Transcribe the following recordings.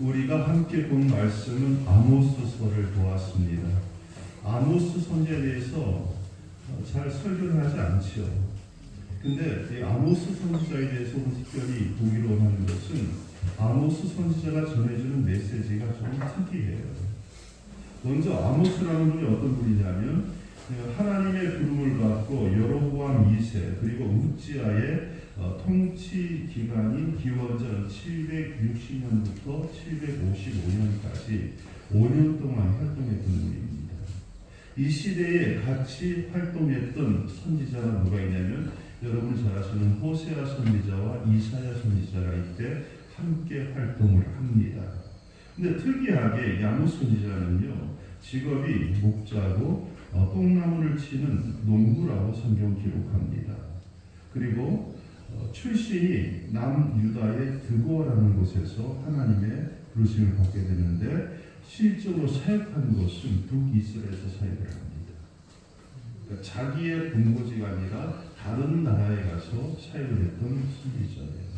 우리가 함께 본 말씀은 아모스서를 보았습니다. 아모스 선지자에 대해서 잘 설교를 하지 않죠. 근데 이 아모스 선지자에 대해서 특별히 보기로 하는 것은 아모스 선지자가 전해주는 메시지가 좀 특이해요. 먼저 아모스라는 분이 어떤 분이냐면 하나님의 부름을 받고 여로보암 2세 그리고 우지야의 통치 기간인 기원전 760년부터 755년까지 5년 동안 활동했던 분입니다. 이 시대에 같이 활동했던 선지자가 누가 있냐면 여러분 잘 아시는 호세아 선지자와 이사야 선지자가 이때 함께 활동을 합니다. 근데 특이하게 아모스 선지자는요 직업이 목자고 뽕나무를 치는 농부라고 성경 기록합니다. 그리고 출신이 남유다의 드고라는 곳에서 하나님의 부르심을 받게 되는데 실제로 사역한 것은 북이스라엘에서 사역을 합니다. 그러니까 자기의 본고지가 아니라 다른 나라에 가서 사역을 했던 선지자예요.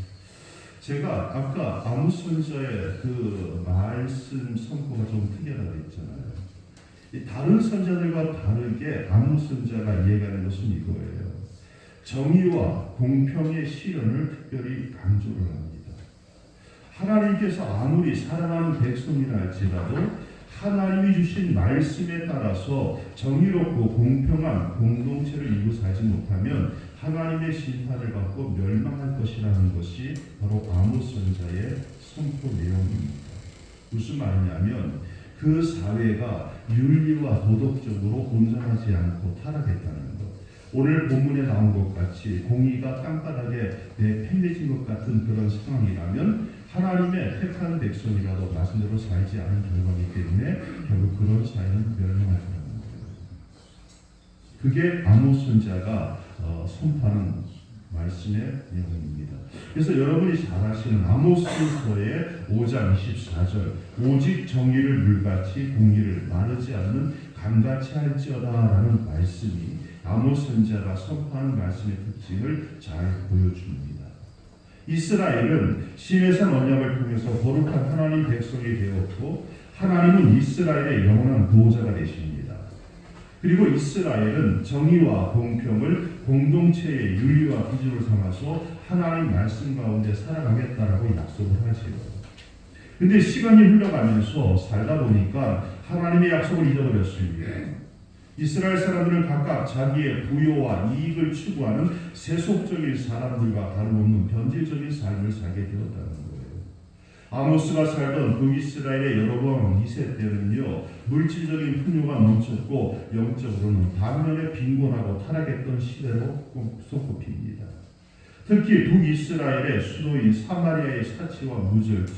제가 아까 아모스 선지자의 그 말씀 선포가 좀 특이하다고 했잖아요. 다른 선지자들과 다르게 아모스 선지자가 이야기하는 것은 이거예요. 정의와 공평의 실현을 특별히 강조를 합니다. 하나님께서 아무리 사랑하는 백성이라 할지라도 하나님이 주신 말씀에 따라서 정의롭고 공평한 공동체를 이루어 살지 못하면 하나님의 심판을 받고 멸망할 것이라는 것이 바로 아모스 선지자의 선포 내용입니다. 무슨 말이냐면 그 사회가 윤리와 도덕적으로 온전하지 않고 타락했다는 것. 오늘 본문에 나온 것 같이 공의가 땅바닥에 내팽개진 것 같은 그런 상황이라면 하나님의 택한 백성이라도 말씀대로 살지 않은 결과이기 때문에 결국 그런 사회는 멸망할 거라는 거예요. 그게 아모스 선지자가 선포하는 말씀의 내용입니다. 그래서 여러분이 잘 아시는 아모스서의 5장 24절 오직 정의를 물같이 공의를 마르지 않는 강같이 할지어다라는 말씀이 아모스 선지자가 선포하는 말씀의 특징을 잘 보여줍니다. 이스라엘은 시내산 언약을 통해서 거룩한 하나님 백성이 되었고 하나님은 이스라엘의 영원한 보호자가 되십니다. 그리고 이스라엘은 정의와 공평을 공동체의 윤리와 기준으로 삼아서 하나님 말씀 가운데 살아가겠다라고 약속을 하지요. 근데 시간이 흘러가면서 살다 보니까 하나님의 약속을 잊어버렸습니다. 이스라엘 사람들은 각각 자기의 부요와 이익을 추구하는 세속적인 사람들과 다름없는 변질적인 삶을 살게 되었다는 거예요. 아모스가 살던 북이스라엘의 여로보암 2세 때는요 물질적인 풍요가 넘쳤고 영적으로는 반면에 빈곤하고 타락했던 시대로 손꼽힙니다. 특히 북이스라엘의 수도인 사마리아의 사치와 무절제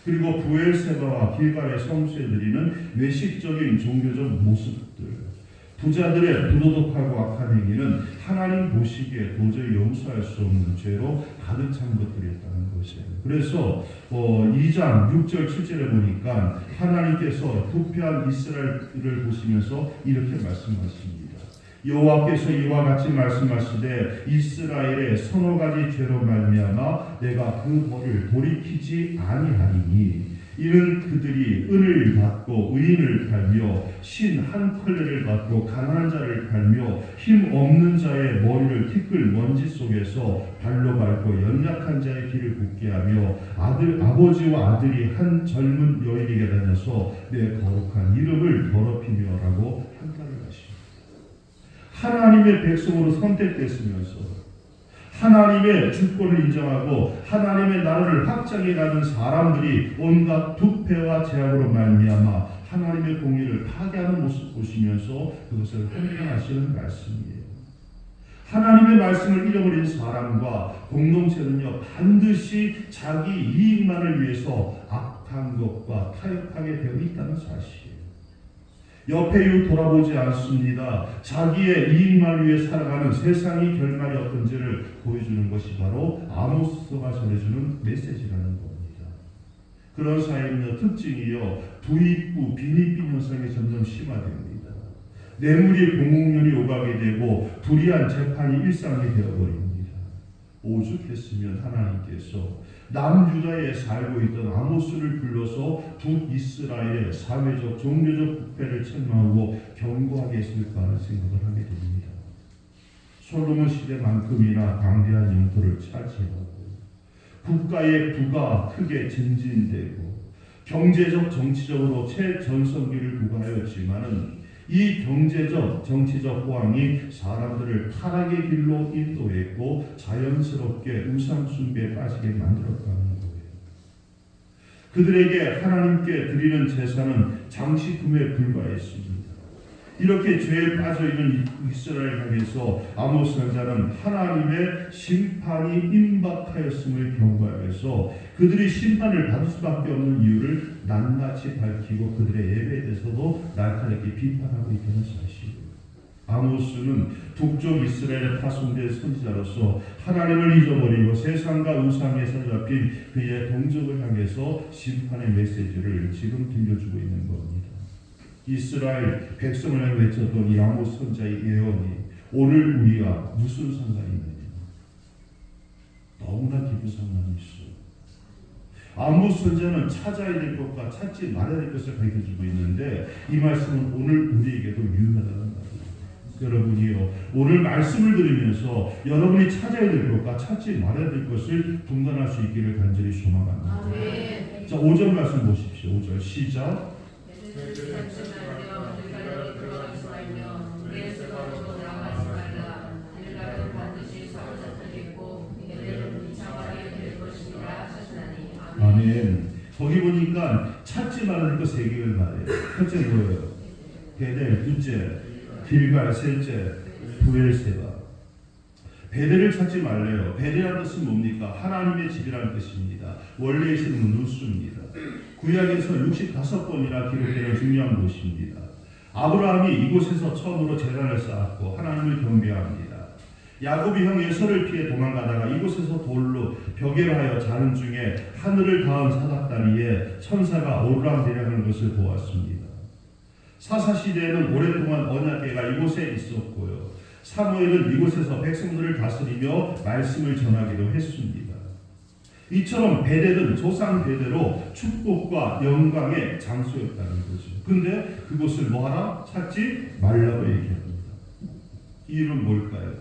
그리고 부엘세바와 길갈의 성수에 드리는 외식적인 종교적 모습들 부자들의 부도덕하고 악한 행위는 하나님 보시기에 도저히 용서할 수 없는 죄로 가득 찬 것들이었다는 것이에요. 그래서 2장 6절 7절에 보니까 하나님께서 부패한 이스라엘을 보시면서 이렇게 말씀하십니다. 여호와께서 이와 같이 말씀하시되 이스라엘의 서너 가지 죄로 말미암아 내가 그 벌을 돌이키지 아니하리니 이는 그들이 은을 받고 의인을 팔며 신 한 컬레를 받고 가난한 자를 팔며 힘 없는 자의 머리를 티끌 먼지 속에서 발로 밟고 연약한 자의 길을 굳게 하며 아버지와 아들이 한 젊은 여인에게 다녀서 내 거룩한 이름을 더럽히며라고 한탄을 하십니다. 하나님의 백성으로 선택됐으면서 하나님의 주권을 인정하고 하나님의 나라를 확장해가는 사람들이 온갖 부패와 제약으로 말미암아 하나님의 공의를 파괴하는 모습 보시면서 그것을 한탄하시는 말씀이에요. 하나님의 말씀을 잃어버린 사람과 공동체는요 반드시 자기 이익만을 위해서 악한 것과 타협하게 되어 있다는 사실이에요. 옆에 돌아보지 않습니다. 자기의 이익만 위해 살아가는 세상이 결말이 어떤지를 보여주는 것이 바로 아모스서가 전해주는 메시지라는 겁니다. 그런 사회의 특징이요 부익부 빈익빈 현상이 점점 심화됩니다. 뇌물이 공공연히 오가게 되고 불의한 재판이 일상이 되어버립니다. 오죽했으면 하나님께서 남유다에 살고 있던 아모스를 불러서 북이스라엘의 사회적 종교적 부패를 책망하고 경고하게 했을까 하는 생각을 하게 됩니다. 솔로몬 시대만큼이나 광대한 영토를 차지하고 국가의 부가 크게 증진되고 경제적 정치적으로 최전성기를 부과하였지만은 이 경제적 정치적 호황이 사람들을 타락의 길로 인도했고 자연스럽게 우상 숭배에 빠지게 만들었다는 거예요. 그들에게 하나님께 드리는 제사는 장식품에 불과했습니다. 이렇게 죄에 빠져있는 이스라엘 향해서 아모스 선지자는 하나님의 심판이 임박하였음을 경고하면서 그들이 심판을 받을 수밖에 없는 이유를 낱낱이 밝히고 그들의 예배에 대해서도 날카롭게 비판하고 있다는 사실이에요. 아모스는 북쪽 이스라엘에 파송된 선지자로서 하나님을 잊어버리고 세상과 우상에 사로잡힌 그의 동족을 향해서 심판의 메시지를 지금 들려주고 있는 겁니다. 이스라엘 백성을 향해 외쳤던 이 아모스 선지자의 예언이 오늘 우리와 무슨 상관이 있느냐? 너무나 깊은 상관이 있어요. 아모스 선지자는 찾아야 될 것과 찾지 말아야 될 것을 가르쳐주고 있는데 이 말씀은 오늘 우리에게도 유효하다는 말이에요. 여러분이요, 오늘 말씀을 들으면서 여러분이 찾아야 될 것과 찾지 말아야 될 것을 분간할 수 있기를 간절히 소망합니다. 네. 자, 5절 말씀 보십시오. 5절 시작. 아멘. 거기 보니까 찾지 말아야 될 것 3개를 말해요. 첫째 뭐예요? 베델, 둘째 길갈, 셋째 브엘세바. 베델을 찾지 말래요. 베델이라는 뜻은 뭡니까? 하나님의 집이라는 뜻입니다. 원래의 이름은 누스입니다. 구약에서 65번이나 기록되는 중요한 곳입니다. 아브라함이 이곳에서 처음으로 제단을 쌓았고 하나님을 경배합니다. 야곱이 형 에서를 피해 도망가다가 이곳에서 돌로 벽에로 하여 자는 중에 하늘을 닿은 사닥다리에 천사가 오르락내리락하는 것을 보았습니다. 사사시대에는 오랫동안 언약궤가 이곳에 있었고요. 사무엘은 이곳에서 백성들을 다스리며 말씀을 전하기도 했습니다. 이처럼 베델은 조상 대대로 축복과 영광의 장소였다는 거죠. 근데 그곳을 뭐하라? 찾지 말라고 얘기합니다. 이유는 뭘까요?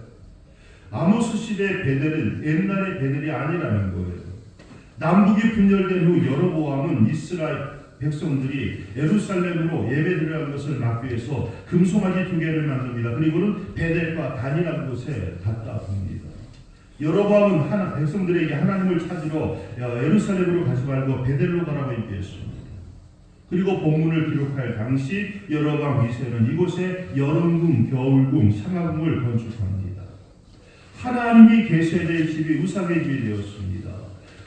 아모스 시대의 베델은 옛날의 베델이 아니라는 거예요. 남북이 분열된 후 여로보암은 이스라엘 백성들이 예루살렘으로 예배드리는 것을 막기 위해서 금송아지 2개를 만듭니다. 그리고는 베델과 단이라는 곳에 갖다 둡니다. 여로보암은 백성들에게 하나님을 찾으러 예루살렘으로 가지 말고 베델로 가라고 얘기했습니다. 그리고 본문을 기록할 당시 여로보암 2세는 이곳에 여름궁, 겨울궁, 상하궁을 건축합니다. 하나님이 계셔야 될 집이 우상의 집이 되었습니다.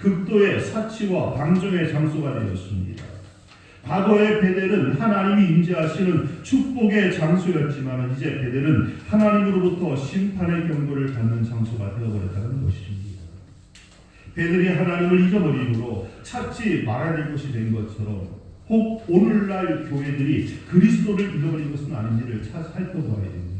극도의 사치와 방종의 장소가 되었습니다. 과거의 베델은 하나님이 임재하시는 축복의 장소였지만 이제 베델은 하나님으로부터 심판의 경고를 받는 장소가 되어버렸다는 것입니다. 베델이 하나님을 잊어버림으로 찾지 말아야 될 것이 된 것처럼 혹 오늘날 교회들이 그리스도를 잃어버린 것은 아닌지를 살펴봐야 됩니다.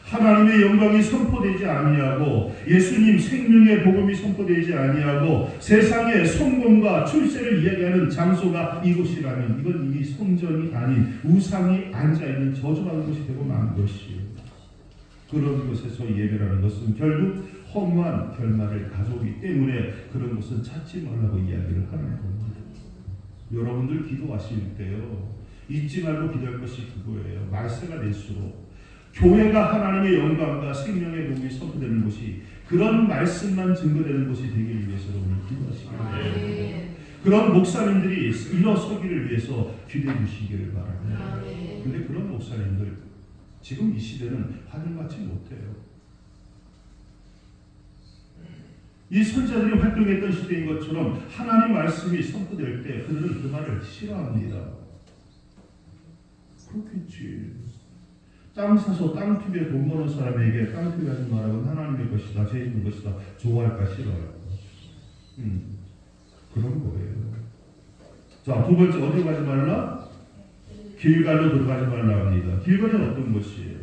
하나님의 영광이 선포되지 아니하고 예수님 생명의 복음이 선포되지 아니하고 세상의 성공과 출세를 이야기하는 장소가 이곳이라면 이건 이미 성전이 아닌 우상이 앉아있는 저주받은 것이 되고 만 것이에요. 그런 곳에서 예배라는 것은 결국 허무한 결말을 가져오기 때문에 그런 것은 찾지 말라고 이야기를 하는 겁니다. 여러분들 기도하실 때요, 잊지 말고 기도할 것이 그거예요. 말세가 될수록 교회가 하나님의 영광과 생명의 복이 선포되는 곳이 그런 말씀만 증거되는 곳이 되길 위해서 여러분이 기도하시기 바랍니다. 그런 목사님들이 일어서기를 위해서 기도해 주시기를 바랍니다. 그런데 그런 목사님들 지금 이 시대는 환영받지 못해요. 이 선지자들이 활동했던 시대인 것처럼 하나님 말씀이 선포될 때 그들은 그 말을 싫어합니다. 그렇겠지. 땅 사서 땅 투기에 돈 버는 사람에게 땅 투기하지 말라고 하나님의 것이다, 제 있는 것이다, 좋아할까 싫어할까? 그런 거예요. 자, 2번째 어디 가지 말라? 길갈로 들어가지 말라 합니다. 길갈은 어떤 것이에요?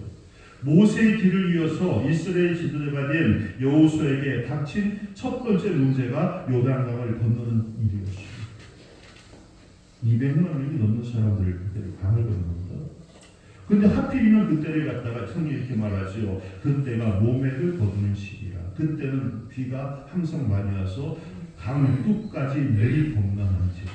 모세의 길을 이어서 이스라엘 지도자가 된 여호수아에게 닥친 첫 번째 문제가 요단강을 건너는 일이었습니다. 200만 명이 넘는 사람들을 그때를 강을 건넌다. 근데 하필이면 그때를 갖다가 성경이 이렇게 말하죠. 그때가 모맥을 거두는 시기라. 그때는 비가 항상 많이 와서 강 끝까지 물이 범람한지라.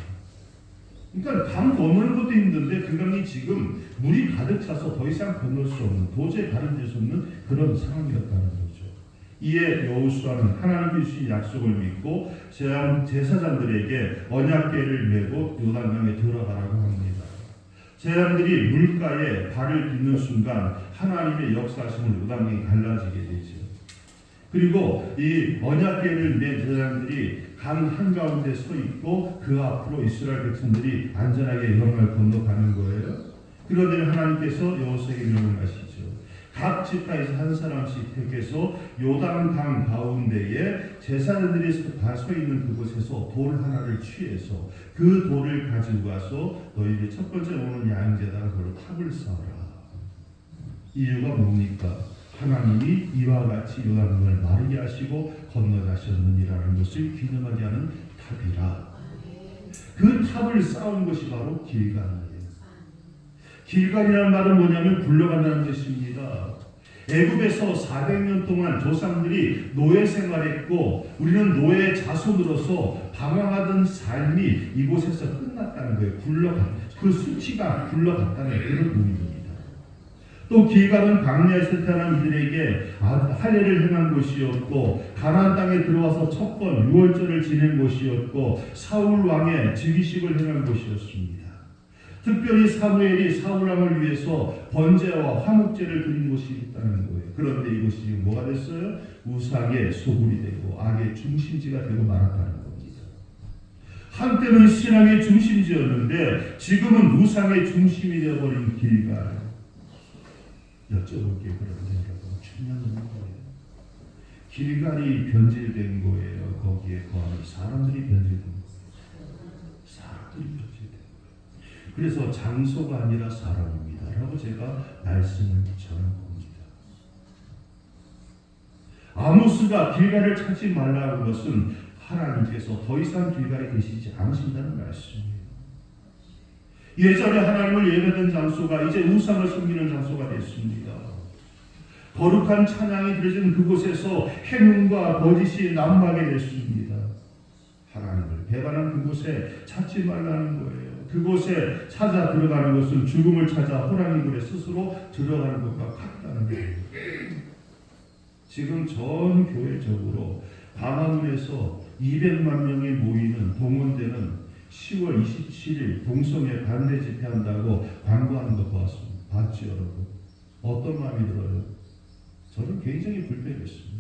그러니까 강 건너는 것도 힘든데 그 강이 지금 물이 가득 차서 더 이상 건널 수 없는, 도저히 가름질 수 없는 그런 상황이었다는 거죠. 이에 여호수아는 하나님이 주신 약속을 믿고 제사장들에게 언약궤를 메고 요단강에 들어가라고 합니다. 제사장들이 물가에 발을 딛는 순간 하나님의 역사하심을 요단강이 갈라지게 되죠. 그리고 이 언약궤를 맨 제사장들이 강 한가운데 서 있고 그 앞으로 이스라엘 백성들이 안전하게 요단강을 건너가는 거예요. 그러더니 하나님께서 여호수아에게 명령하시죠. 각 지파에서 한 사람씩 택해서 요단강 가운데에 제사장들이 서 있는 그곳에서 돌 하나를 취해서 그 돌을 가지고 가서 너희들이 첫 번째 오는 야영제단을 걸어 탑을 쌓아라. 이유가 뭡니까? 하나님이 이와 같이 요단강을 마르게 하시고 건너가셨느니라는 것을 기념하게 하는 탑이라. 그 탑을 쌓은 것이 바로 길갈이에요. 길갈이라는 말은 뭐냐면 굴러간다는 뜻입니다. 애굽에서 400년 동안 조상들이 노예 생활했고 우리는 노예의 자손으로서 방황하던 삶이 이곳에서 끝났다는 거예요. 그 수치가 굴러갔다는 그런 의미입니다. 또 길갈은 광야에서 태어난 이들에게 할례를 행한 곳이었고 가나안 땅에 들어와서 첫 번 유월절을 지낸 곳이었고 사울 왕의 즉위식을 행한 곳이었습니다. 특별히 사무엘이 사울 왕을 위해서 번제와 화목제를 드린 곳이 있다는 거예요. 그런데 이곳이 지금 뭐가 됐어요? 우상의 소굴이 되고 악의 중심지가 되고 말았다는 겁니다. 한때는 신앙의 중심지였는데 지금은 우상의 중심이 되어버린 길갈. 여쭤볼게요. 그런데 여러분 중요한 거예요. 길갈이 변질된 거예요. 거기에 거하는 사람들이 변질된 거예요. 사람들이 변질된 거예요. 그래서 장소가 아니라 사람입니다. 라고 제가 말씀을 전한 겁니다. 아모스가 길갈을 찾지 말라는 것은 하나님께서 더 이상 길갈이 되시지 않으신다는 말씀이에요. 예전에 하나님을 예배하던 장소가 이제 우상을 섬기는 장소가 됐습니다. 거룩한 찬양이 드려지는 그곳에서 행운과 거짓이 난무하게 됐습니다. 하나님을 배반한 그곳에 찾지 말라는 거예요. 그곳에 찾아 들어가는 것은 죽음을 찾아 호랑이 굴에 스스로 들어가는 것과 같다는 거예요. 지금 전 교회적으로 광화문에서 200만 명이 모이는 동원되는 10월 27일 동성애 반대 집회한다고 광고하는 거 봤죠, 여러분? 어떤 마음이 들어요? 저는 굉장히 불편했습니다.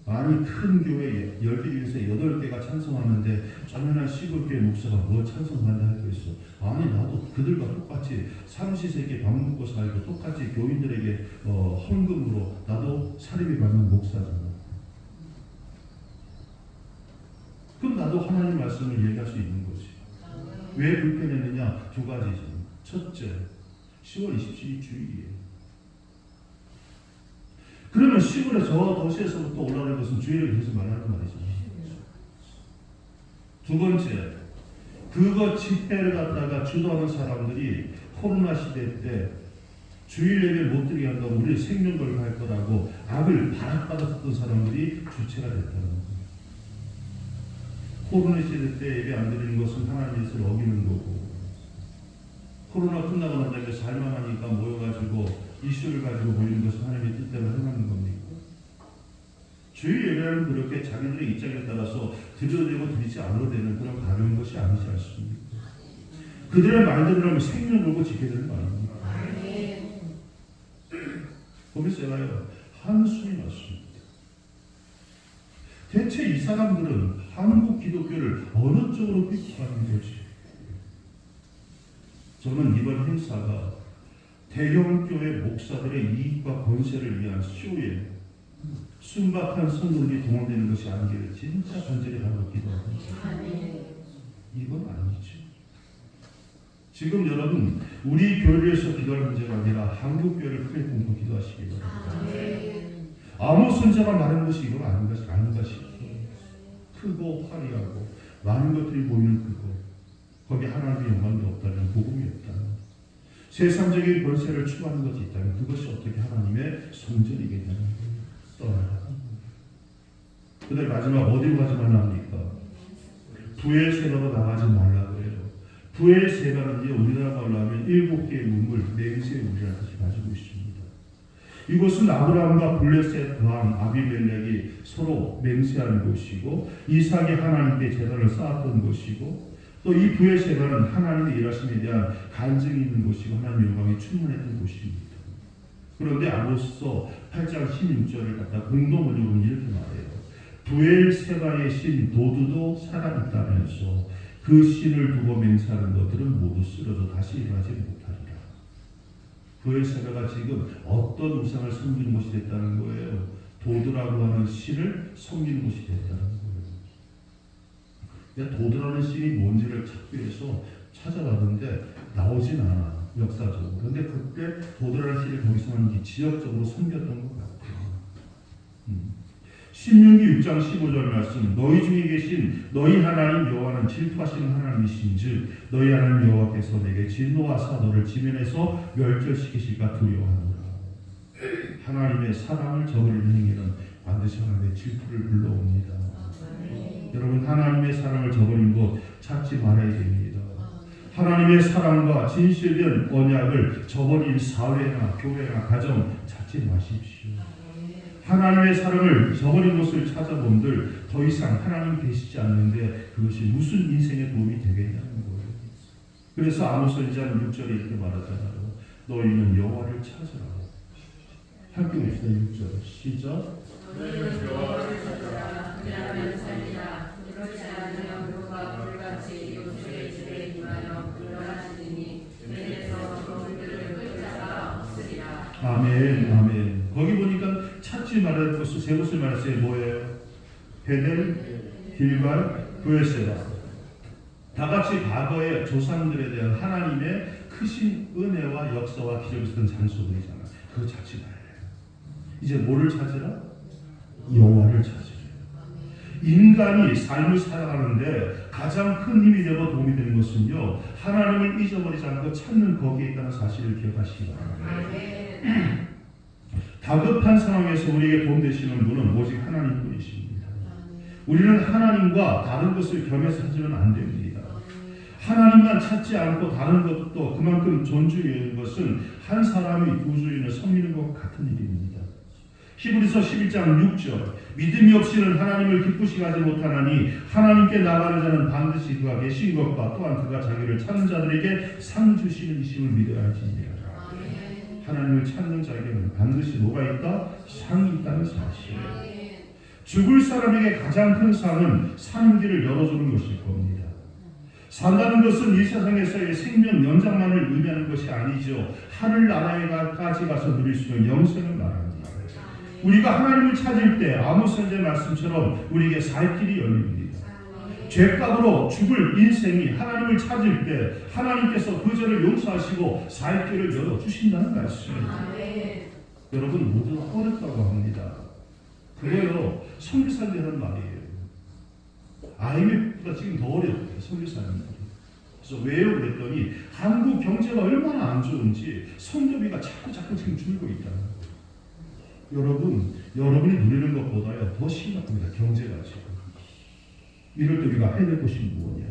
아니 큰 교회 10개 중에서 8개가 찬성하는데 조그만한 시골교회 목사가 뭐 찬성한다 할 거 있어. 아니 나도 그들과 똑같이 삼시세끼 밥 먹고 살고 똑같이 교인들에게 헌금으로 나도 사립이 받는 목사잖아. 그럼 나도 하나님 말씀을 얘기할 수 있는 거지. 왜 불편했느냐? 두 가지죠. 첫째, 10월 27일 주일이에요. 그러면 시골에 저 도시에서부터 올라오는 것은 주일을 계속 말하는 말이죠. 두 번째, 그거 집회를 갖다가 주도하는 사람들이 코로나 시대 때 주일 예배 못 드리게 한다고 우리 생명 걸고 할 거라고 악을 바락바락 사람들이 주체가 됐다는 거예요. 코로나 시대 때 예배 안 드리는 것은 하나님의 뜻을 어기는 거고, 코로나 끝나고 난 다음에 살만하니까 모여가지고 이슈를 가지고 모이는 것은 하나님의 뜻대로 행하는 겁니다. 주일 예배는 그렇게 자기들의 입장에 따라서 드려도 되고 드리지 않아도 되는 그런 가벼운 것이 아니지 않습니까? 그들의 말대로 하면 생명 걸고 지켜야 되는 거 아닙니까? 거기서 제가요 한숨이 났습니다. 대체 이 사람들은 한국 기독교를 어느 쪽으로 비판하는 거지? 저는 이번 행사가 대형교회 목사들의 이익과 권세를 위한 쇼에 순박한 성도들이 동원되는 것이 아니기를 진짜 간절히 바라고 기도합니다. 이건 아니죠. 지금 여러분 우리 교회를 위해서 기도할 문제가 아니라 한국 교회를 크게 꿈꿔 기도하시기 바랍니다. 아모스 선지자가 말한 것이 이건 아닌가 싶어요. 크고 화려하고 많은 것들이 보이는 그거, 거기 하나님의 영광이 없다면, 복음이 없다면, 세상적인 권세를 추구하는 것이 있다면 그것이 어떻게 하나님의 성전이겠냐는 거예요. 떠나라. 그들 마지막 어디로 가지 말랍니까? 부엘세바로 나가지 말라 그래요. 부엘세바는요, 우리나라 말로 하면 7개의 우물, 맹세의 우물이라는 뜻이 가지고 있습니다. 이곳은 아브라함과 블레셋 왕 아비멜렉이 서로 맹세하는 곳이고, 이삭이 하나님께 제단을 쌓았던 곳이고, 또 이 부엘세바는 하나님의 일하심에 대한 간증이 있는 곳이고 하나님의 영광이 충만했던 곳입니다. 그런데 아모스서 8장 16절을 갖다 공동번역은 이렇게 말해요. 부엘세바의 신 도두도 살아있다면서 그 신을 두고 맹세하는 것들은 모두 쓰러져 다시 일어나지 못하리라. 부엘세바가 지금 어떤 우상을 섬기는 곳이 됐다는 거예요. 도두라고 하는 신을 섬기는 곳이 됐다는 거예요. 도두라는 신이 뭔지를 찾기 위해서 찾아봤는데 나오진 않아, 역사적으로. 그런데 그때 도두라는 신을 거기서만 지역적으로 섬겼던 것 같아요. 신명기 6장 15절 말씀, 너희 중에 계신 너희 하나님 여호와는 질투하시는 하나님이신즉 너희 하나님 여호와께서 내게 진노하사 너를 지면에서 멸절시키실까 두려워하노라. 하나님의 사랑을 저버리는 행위는 반드시 하나님의 질투를 불러옵니다. 여러분, 하나님의 사랑을 저버린 것 찾지 말아야 됩니다. 하나님의 사랑과 진실된 언약을 저버린 사회나 교회나 가정 찾지 마십시오. 하나님의 사랑을 저버린 것을 찾아본들 더 이상 하나님 계시지 않는데 그것이 무슨 인생에 도움이 되겠냐는 거예요. 그래서 아모스 선지자는 6절에 이렇게 말하잖아요. 너희는 여호와를 찾으라. 함께 봅시다. 6절 시작. 너희는 여호와를 찾으라. 그리하면 살리라. 그렇지 않으면 그가 불같이 요술의 집에 임하여 불러하시니 내게서 그들을 끌다가 없으리라. 아멘, 아멘. 거기 보니까 찾지 말아야 할 것을 세 곳을 말했어요. 뭐예요? 베델, 길갈, 부엘세바. 다 같이 과거의 조상들에 대한 하나님의 크신 은혜와 역사와 기적이 있었던 장소들이잖아. 그거 찾지 말아요. 이제 뭐를 찾으라? 여호와를 찾으라. 인간이 삶을 살아가는데 가장 큰 힘이 되고 도움이 되는 것은요, 하나님을 잊어버리지 않고 찾는 거기에 있다는 사실을 기억하시기 바랍니다. 다급한 상황에서 우리에게 도움 되시는 분은 오직 하나님뿐이십니다. 우리는 하나님과 다른 것을 겸해서 찾으면 안 됩니다. 하나님만 찾지 않고 다른 것도 그만큼 존중해야 하는 것은 한 사람이 두 주인을 섬기는 것과 같은 일입니다. 히브리서 11장 6절, 믿음이 없이는 하나님을 기쁘시게 하지 못하나니 하나님께 나가는 자는 반드시 그가 계신 것과 또한 그가 자기를 찾는 자들에게 상 주시는 이심을 믿어야 할지니라. 하나님을 찾는 자에게는 반드시 뭐가 있다? 상이 있다는 사실. 죽을 사람에게 가장 큰 상은 사는 길을 열어주는 것일 겁니다. 산다는 것은 이 세상에서의 생명 연장만을 의미하는 것이 아니죠. 하늘나라에까지 가서 누릴 수 있는 영생을 말합니다. 우리가 하나님을 찾을 때 아모스 선지자의 말씀처럼 우리에게 살 길이 열립니다. 죄값으로 죽을 인생이 하나님을 찾을 때 하나님께서 그 죄를 용서하시고 살 길을 열어주신다는 말씀입니다. 여러분 모두 어렵다고 합니다. 그래요. 선교사님이 하는 말이에요. IMF보다 지금 더 어려워요. 선교사님들이. 그래서 왜요? 그랬더니 한국 경제가 얼마나 안 좋은지 선교비가 자꾸 지금 줄고 있다는 거예요. 여러분이 누리는 것보다요 더 심각합니다. 경제가 지금. 이럴 때 우리가 해야 될 것이 무엇이냐?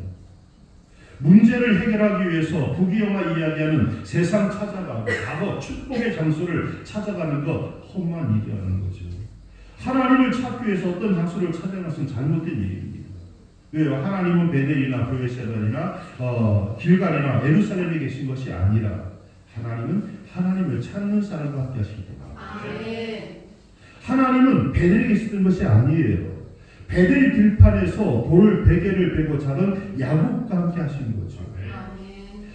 문제를 해결하기 위해서 부귀영화 이야기하는 세상 찾아가고 과거 축복의 장소를 찾아가는 것 험한 일이라는 거죠. 하나님을 찾기 위해서 어떤 장소를 찾아가는 것은 잘못된 일입니다. 왜요? 하나님은 베델이나 부엘세바나 길갈이나 예루살렘에 계신 것이 아니라 하나님은 하나님을 찾는 사람과 함께 하실 때입니다. 하나님은 베델에 계시던 것이 아니에요. 베델 들판에서 돌 베개를 베고 자던 야곱과 함께 하시는 거죠.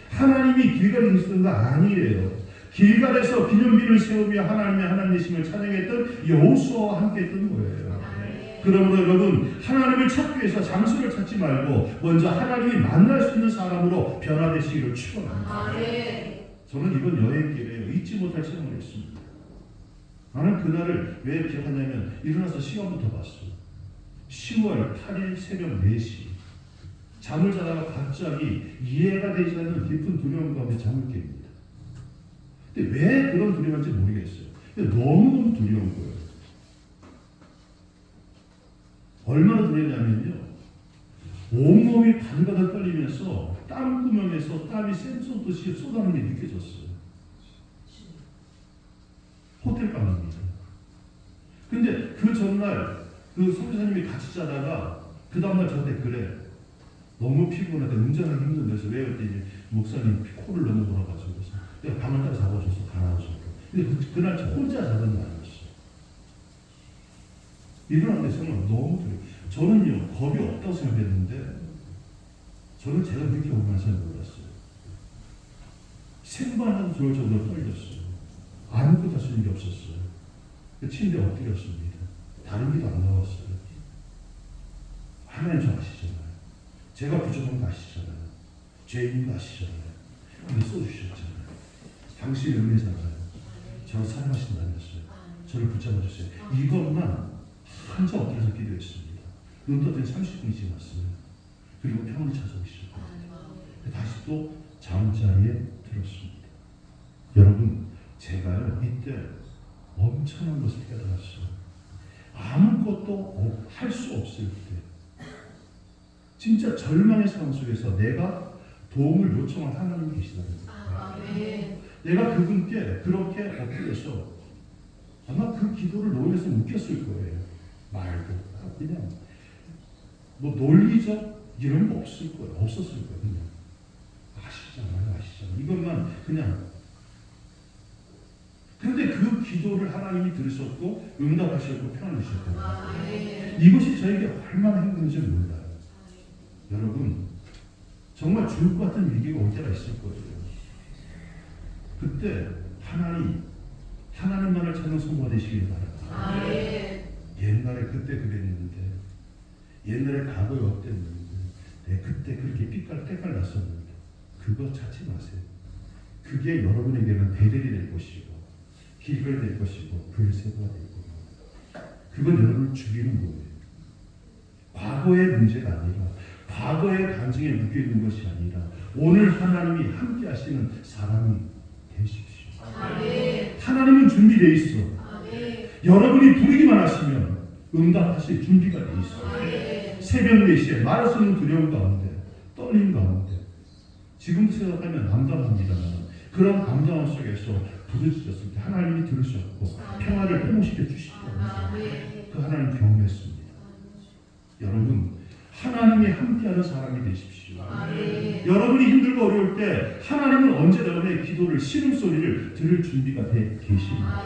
하나님이 길갈에 계시던 거 아니에요. 길갈에서 기념비를 세우며 하나님의 하나님이심을 찬양했던 여호수아와 함께 했던 거예요. 그러므로 여러분 하나님을 찾기 위해서 장소를 찾지 말고 먼저 하나님이 만날 수 있는 사람으로 변화되시기를 축원합니다. 저는 이번 여행길에 잊지 못할 체험을 했습니다. 나는 그날을 왜 기억하냐면 일어나서 시간부터 봤어요. 10월 8일 새벽 4시 잠을 자다가 갑자기 이해가 되지 않는 깊은 두려움 가운데 잠을 깹니다. 근데 왜 그런 두려움인지 모르겠어요. 근데 너무너무 두려운 거예요. 얼마나 두려웠냐면요. 온몸이 바들바들 떨리면서 땀구멍에서 땀이 샘솟듯이 쏟아내는 게 느껴졌어요. 호텔 방입니다. 근데 그 전날 그 선교사님이 같이 자다가 그 다음날 저한테 그래. 너무 피곤하다. 운전하기 힘든데서 왜 그랬더니 목사님 코를 너무 몰아가지고 그래서 내가 방을 따라 잡아줬어. 가라앉아서. 근데 그날 저 혼자 자던 날이었어요. 일어났는데 정말 너무 두려워요. 저는요 겁이 없다고 생각했는데 저는 제가 그렇게 오면서 몰랐어요. 생각나도 좋을 정도로 떨렸어요. 아무것도 할 수 있는 게 없었어요. 침대에 엎드렸습니다. 다른 길도 안 나왔어요. 하나님 저 아시잖아요. 제가 부족한 거 아시잖아요. 죄인인 거 아시잖아요. 근데 써주셨잖아요. 당신의 은혜잖아요. 저를 사랑하신다면서요. 저를 붙잡아주세요. 이것만 한참 엎드려서 기도했습니다. 눈 떠더니 30분이 지났어요. 그리고 평온이 찾아오기 시작했어요. 다시 또 잠자리에 들었습니다. 여러분, 제가요 이때 엄청난 것을 깨달았어요. 아무것도 할 수 없을 때, 진짜 절망의 상황 속에서 내가 도움을 요청한 하나님이 계시다는 거예요. 내가 그분께 그렇게 엎드려서 아마 그 기도를 노래에서 웃겼을 거예요. 말도 그냥 뭐 논리적 이런 거 없을 거예요. 없었을 거예요. 그냥 아시잖아요. 이것만 그냥. 그런데 그 기도를 하나님이 들으셨고 응답하셨고 편안하셨고 이것이 저에게 얼마나 힘든지 몰라요. 여러분 정말 죽을 것 같은 위기가 올 때가 있을 거예요. 그때 하나님만을 찾는 성도가 되시길 바랍니다. 옛날에 그때 그랬는데 옛날에 과거에 어땠는데 그때 그렇게 때깔 났었는데 그거 찾지 마세요. 그게 여러분에게는 베델이 될 것이고 길거리 될 것이고 불세가 될 거고 그건 여러분을 죽이는 거예요. 과거의 문제가 아니라 과거의 간증에 묶여있는 것이 아니라 오늘 하나님이 함께 하시는 사람이 되십시오. 하나님은 준비되어 있어. 여러분이 부르기만 하시면 응답하실 준비가 되어 있어요. 새벽 4시에 말할 수 없는 두려움 가운데 떨림 가운데 지금도 생각하면 암담합니다만 그런 암담함 속에서 부르짖었을 때 하나님이 들으셨고 평화를 회복시켜 주시더라고요. 그 하나님 경험했습니다. 여러분 하나님이 함께하는 사람이 되십시오. 여러분이 힘들고 어려울 때 하나님은 언제 여러분의 기도를 신음소리를 들을 준비가 돼 계십니다.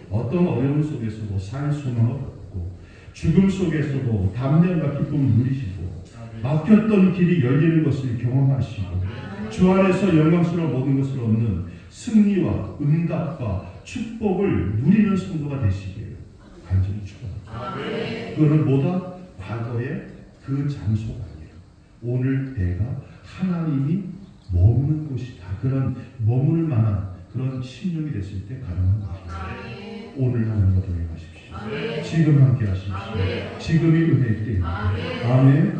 어떤 어려움 속에서도 살 소망을 얻고 죽음 속에서도 담대함과 기쁨을 누리시고 막혔던 길이 열리는 것을 경험하시고 주 안에서 영광스러운 모든 것을 얻는 승리와 응답과 축복을 누리는 성도가 되시기를 간절히 축원합니다. 그거는 뭐다? 과거의 그 장소가 아니라 오늘 내가 하나님이 머무는 곳이다. 그런 머무를 만한 그런 신령이 됐을 때 가능한 것입니다. 오늘 하나님과 동행하십시오. 지금 함께 하십시오. 지금이 은혜일 때입니다. 아멘.